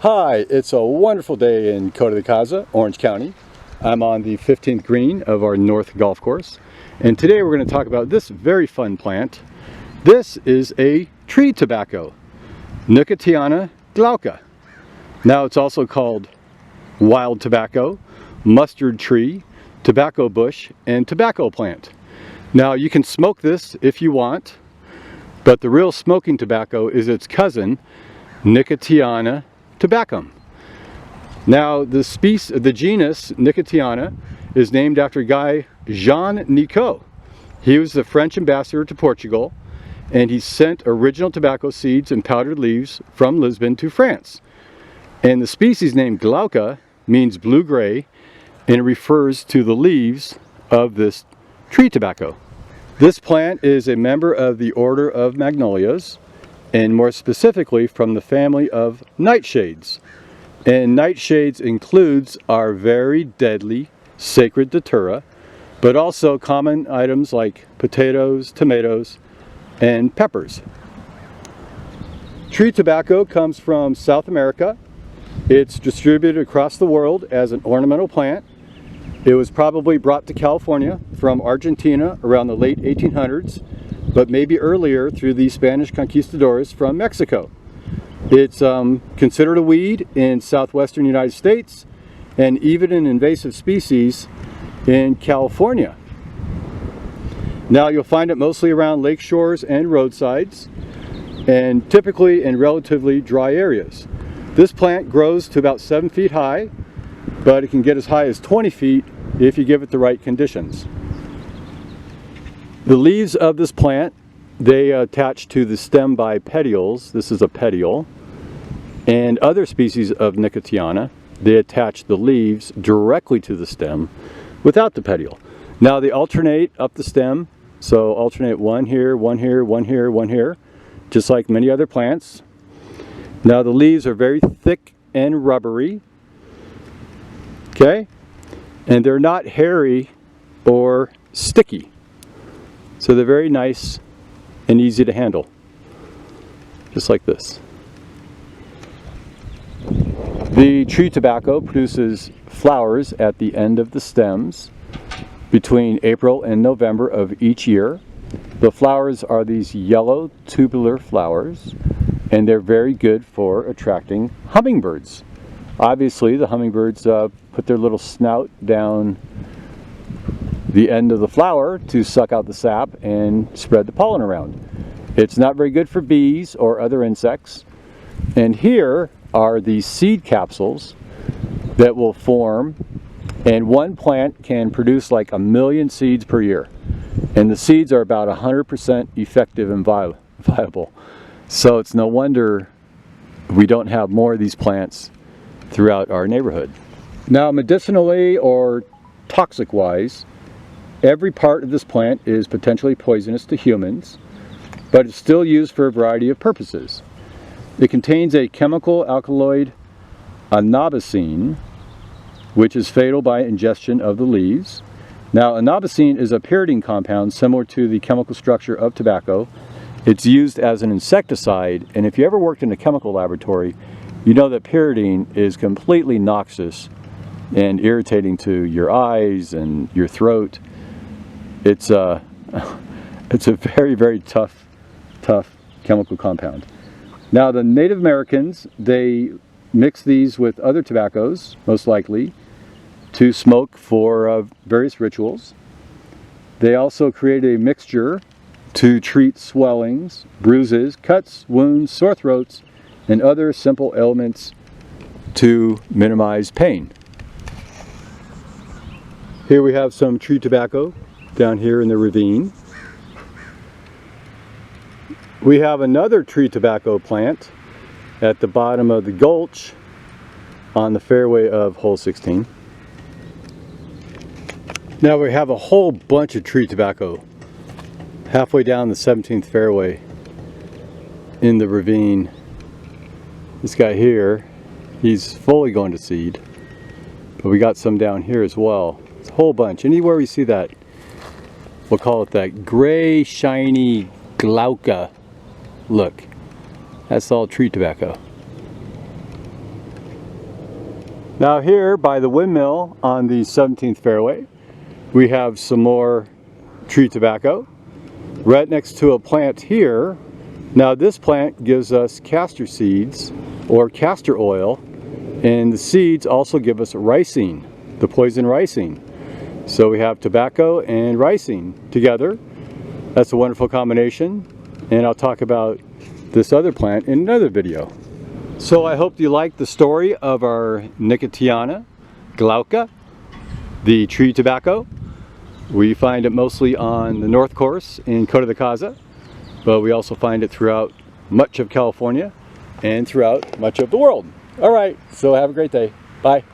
Hi, it's a wonderful day in Coto de Caza, Orange County. I'm on the 15th green of our North Golf Course, and today we're going to talk about this very fun plant. This is a tree tobacco, Nicotiana glauca. Now it's also called wild tobacco, mustard tree, tobacco bush, and tobacco plant. Now you can smoke this if you want, but the real smoking tobacco is its cousin, Nicotiana tabacum. Now the genus Nicotiana is named after a guy, Jean Nicot. He was the French ambassador to Portugal, and he sent original tobacco seeds and powdered leaves from Lisbon to France. And the species name glauca means blue-gray, and it refers to the leaves of this tree tobacco. This plant is a member of the order of magnolias, and more specifically from the family of nightshades. And nightshades includes our very deadly sacred datura, but also common items like potatoes, tomatoes, and peppers. Tree tobacco comes from South America. It's distributed across the world as an ornamental plant. It was probably brought to California from Argentina around the late 1800s, but maybe earlier through the Spanish conquistadors from Mexico. It's considered a weed in southwestern United States and even an invasive species in California. Now you'll find it mostly around lake shores and roadsides, and typically in relatively dry areas. This plant grows to about 7 feet high, but it can get as high as 20 feet if you give it the right conditions. The leaves of this plant, they attach to the stem by petioles. This is a petiole. And other species of Nicotiana, they attach the leaves directly to the stem without the petiole. Now they alternate up the stem, so alternate one here, one here, one here, one here, just like many other plants. Now the leaves are very thick and rubbery, okay? And they're not hairy or sticky. So they're very nice and easy to handle, just like this. The tree tobacco produces flowers at the end of the stems between April and November of each year. The flowers are these yellow tubular flowers, and they're very good for attracting hummingbirds. Obviously, the hummingbirds put their little snout down the end of the flower to suck out the sap and spread the pollen around. It's not very good for bees or other insects. And here are the seed capsules that will form, and one plant can produce like 1 million seeds per year. And the seeds are about 100% effective and viable. So it's no wonder we don't have more of these plants throughout our neighborhood. Now, medicinally or toxic wise, every part of this plant is potentially poisonous to humans, but it's still used for a variety of purposes. It contains a chemical alkaloid, Nobosine, which is fatal by ingestion of the leaves. Now, Nobosine is a pyridine compound similar to the chemical structure of tobacco. It's used as an insecticide, and if you ever worked in a chemical laboratory, you know that pyridine is completely noxious and irritating to your eyes and your throat. It's a very, very tough chemical compound. Now the Native Americans, they mix these with other tobaccos, most likely, to smoke for various rituals. They also create a mixture to treat swellings, bruises, cuts, wounds, sore throats, and other simple ailments to minimize pain. Here we have some tree tobacco down here in the ravine. We have another tree tobacco plant at the bottom of the gulch on the fairway of hole 16. Now we have a whole bunch of tree tobacco halfway down the 17th fairway in the ravine. This guy here, he's fully going to seed, but we got some down here as well. It's a whole bunch. Anywhere we see that, we'll call it that gray, shiny glauca look. That's all tree tobacco. Now here by the windmill on the 17th fairway, we have some more tree tobacco. Right next to a plant here, now this plant gives us castor seeds or castor oil, and the seeds also give us ricin, the poison ricin. So we have tobacco and ricin together. That's a wonderful combination, and I'll talk about this other plant in another video. So I hope you liked the story of our Nicotiana glauca, the tree tobacco. We find it mostly on the north course in Coto de Caza, but we also find it throughout much of California and throughout much of the world. All right, so have a great day. Bye.